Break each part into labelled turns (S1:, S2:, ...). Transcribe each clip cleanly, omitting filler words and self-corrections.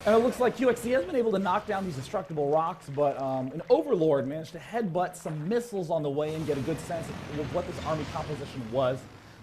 S1: And it looks like QXC has been able to knock down these destructible rocks, but an Overlord managed to headbutt some missiles on the way and get a good sense of what this army composition was.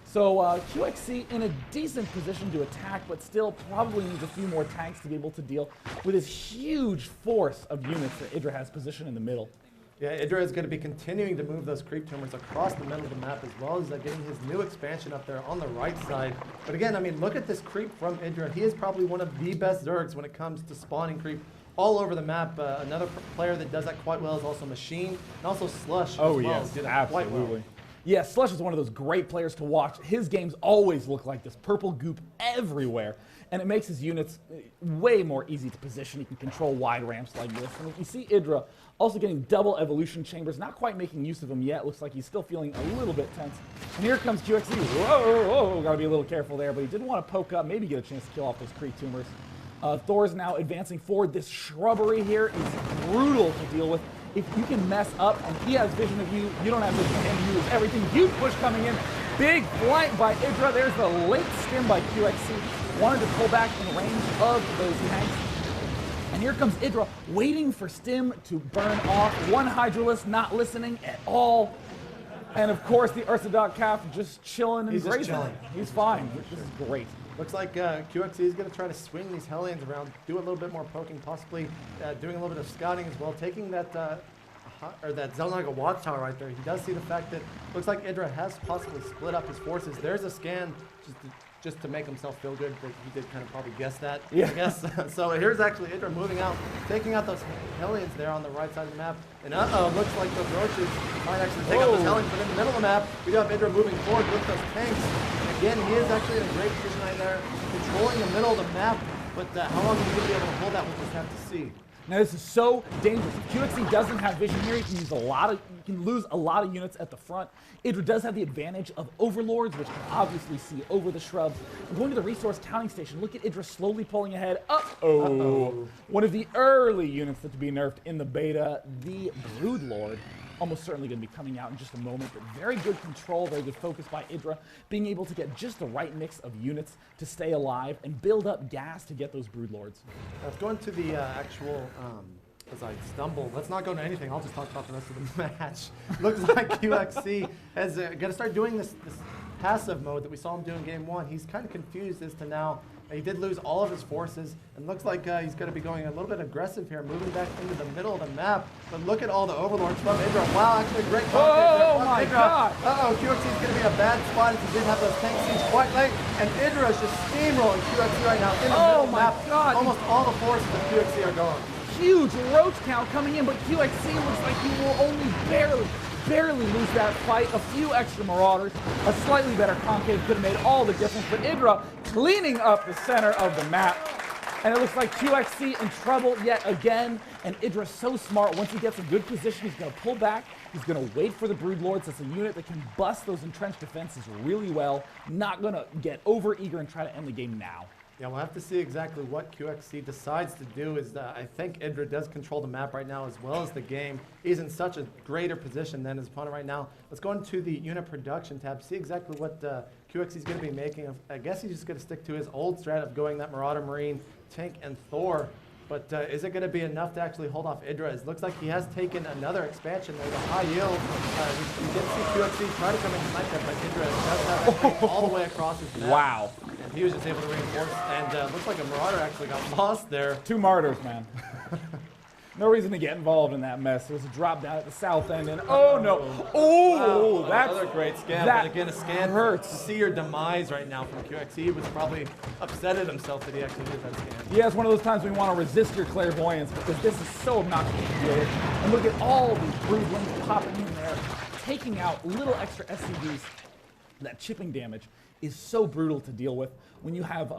S1: So QXC in a decent position to attack, but still probably needs a few more tanks to be able to deal with this huge force of units that Idra has positioned in the middle.
S2: Yeah, Idra is going to be continuing to move those creep tumors across the middle of the map, as well as getting his new expansion up there on the right side. But again, I mean, look at this creep from Idra. He is probably one of the best Zergs when it comes to spawning creep all over the map. Another player that does that quite well is also Machine, and also Slush as well.
S1: Yes,
S2: do that
S1: absolutely.
S2: quite well.
S1: Yeah, Slush is one of those great players to watch. His games always look like this purple goop everywhere, and it makes his units way more easy to position. He can control wide ramps like this. And you see Idra also getting double evolution chambers, not quite making use of them yet. Looks like he's still feeling a little bit tense. And here comes QXC. Whoa, gotta be a little careful there, but he did want to poke up, maybe get a chance to kill off those creep tumors. Thor's now advancing forward. This shrubbery here is brutal to deal with. If you can mess up, and he has vision of you, you don't have vision of him, you lose everything. Huge push coming in. Big flank by Idra. There's the late stim by QXC. Wanted to pull back in range of those tanks. And here comes Idra, waiting for stim to burn off. One Hydralisk not listening at all. And of course, the Ursa Calf just chilling and grazing. He's fine. This is great.
S2: Looks like QXC is going to try to swing these Hellions around, do a little bit more poking, possibly doing a little bit of scouting as well, taking that that Zelnaga watchtower right there. He does see the fact that looks like Idra has possibly split up his forces. There's a scan just to make himself feel good, but he did kind of probably guess that, I guess. So here's actually Idra moving out, taking out those Hellions there on the right side of the map. And looks like those Roaches might actually take out those Hellions, but in the middle of the map, we do have Idra moving forward with those tanks. And again, he is actually in a great position right there, controlling the middle of the map, but how long is he going to be able to hold that, we'll just have to see.
S1: Now this is so dangerous. If QXC doesn't have vision here, you can lose a lot of units at the front. Idra does have the advantage of Overlords, which can obviously see over the shrubs. I'm going to the resource counting station. Look at Idra slowly pulling ahead. One of the early units that to be nerfed in the beta, the Broodlord. Almost certainly going to be coming out in just a moment, but very good control, very good focus by Idra, being able to get just the right mix of units to stay alive and build up gas to get those Broodlords.
S2: Let's go into the actual, as I stumble, let's not go into anything, I'll just talk about the rest of the match. Looks like QXC is going to start doing this passive mode that we saw him do in game one. He's kind of confused as to now. He did lose all of his forces, and looks like he's going to be going a little bit aggressive here, moving back into the middle of the map. But look at all the Overlords from Idra. Wow, actually a great
S1: Oh my God!
S2: QXC is going to be a bad spot if he didn't have those tank seeds quite late. And Idra is just steamrolling QXC right now in the middle of the map.
S1: God.
S2: Almost all the forces of QXC are gone.
S1: Huge roach count coming in, but QXC looks like he will only barely lose that fight. A few extra Marauders, a slightly better Concave could have made all the difference, but Idra cleaning up the center of the map. And it looks like QXC in trouble yet again, and Idra's so smart. Once he gets a good position, he's going to pull back. He's going to wait for the Broodlords. It's a unit that can bust those entrenched defenses really well. Not going to get over-eager and try to end the game now.
S2: Yeah, we'll have to see exactly what QXC decides to do. I think Idra does control the map right now as well as the game. He's in such a greater position than his opponent right now. Let's go into the unit production tab, see exactly what QXC is going to be making. I guess he's just going to stick to his old strat of going that Marauder Marine, Tank, and Thor. But is it going to be enough to actually hold off Idra? It looks like he has taken another expansion there, the high yield. We did see QXC try to come in and snipe that, but Idra does have that all the way across his map.
S1: Wow.
S2: And he was just able to reinforce, and looks like a Marauder actually got lost there.
S1: 2 Martyrs, man. No reason to get involved in that mess. There's a drop down at the south end, and oh no! Oh,
S2: wow,
S1: that's
S2: another great scan.
S1: That
S2: but again, a scan
S1: hurts.
S2: To see your demise right now from QXC. He was probably upset at himself that he actually did that scan.
S1: Yeah, it's one of those times when you want to resist your clairvoyance because this is so obnoxious to deal with. And look at all these Broodlings popping in there, taking out little extra SCVs. That chipping damage is so brutal to deal with when you have,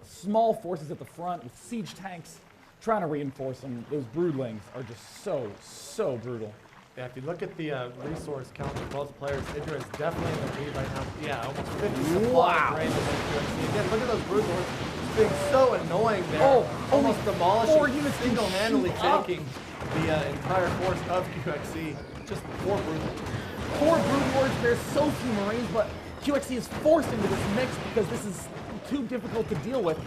S1: small forces at the front with siege tanks trying to reinforce them. Those Broodlings are just so brutal.
S2: Yeah, if you look at the resource count for both players, Idra is definitely in the lead right now. Yeah, almost 50 supply range of QXC. Again, look at those Broodlords being so annoying there. Almost demolishing, single-handedly taking the entire force of QXC. Just 4 Broodlords.
S1: 4 Broodlords, there's so few Marines, but QXC is forced into this mix because this is too difficult to deal with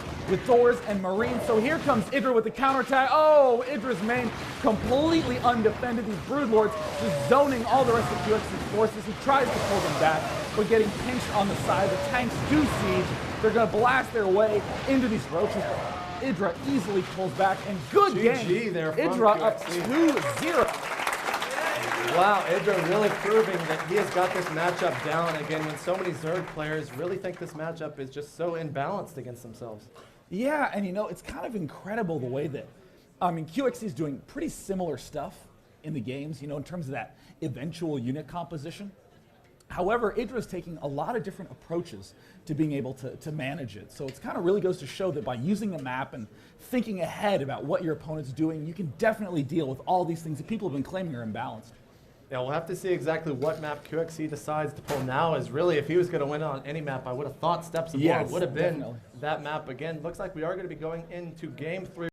S1: doors and marines. So here comes Idra with the counterattack. Oh, Idra's main completely undefended. These broodlords just zoning all the rest of QXC's forces. He tries to pull them back, but getting pinched on the side. The tanks do siege. They're going to blast their way into these roaches. Idra easily pulls back, and good
S2: GG
S1: game.
S2: there from
S1: Idra up
S2: QXC.
S1: 2-0.
S2: Wow, Idra really proving that he has got this matchup down again when so many Zerg players really think this matchup is just so imbalanced against themselves.
S1: Yeah, and you know, it's kind of incredible the way that, I mean, QXC is doing pretty similar stuff in the games, you know, in terms of that eventual unit composition. However, Idra is taking a lot of different approaches to being able to manage it. So it's kind of really goes to show that by using the map and thinking ahead about what your opponent's doing, you can definitely deal with all these things that people have been claiming are imbalanced.
S2: Yeah, we'll have to see exactly what map QXC decides to pull now. As really, if he was going to win on any map, I would have thought Steps of War would have been that map again. Looks like we are going to be going into game 3.